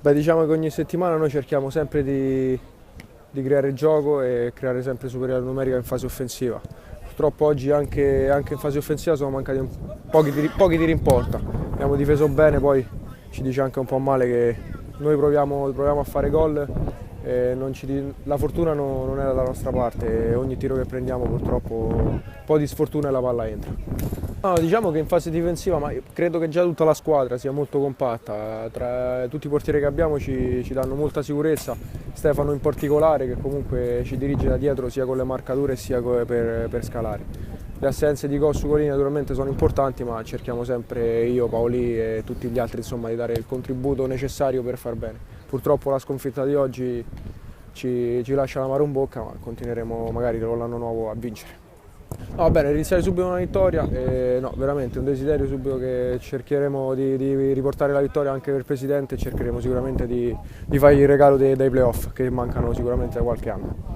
Beh, diciamo che ogni settimana noi cerchiamo sempre di creare gioco e creare sempre superiorità numerica in fase offensiva. Purtroppo oggi anche in fase offensiva sono mancati pochi tiri in porta. Abbiamo difeso bene, poi ci dice anche un po' male che noi proviamo a fare gol e la fortuna non è dalla nostra parte e ogni tiro che prendiamo purtroppo un po' di sfortuna e la palla entra. No, diciamo che in fase difensiva, ma io credo che già tutta la squadra sia molto compatta, tra tutti i portieri che abbiamo ci danno molta sicurezza, Stefano in particolare che comunque ci dirige da dietro sia con le marcature sia per scalare. Le assenze di Cossu Colini naturalmente sono importanti, ma cerchiamo sempre io, Paoli e tutti gli altri insomma, di dare il contributo necessario per far bene. Purtroppo la sconfitta di oggi ci lascia l'amaro in bocca, ma continueremo magari con l'anno nuovo a vincere. No, bene, iniziare subito una vittoria, no, veramente un desiderio subito che cercheremo di riportare la vittoria anche per il Presidente e cercheremo sicuramente di fargli il regalo dei playoff che mancano sicuramente da qualche anno.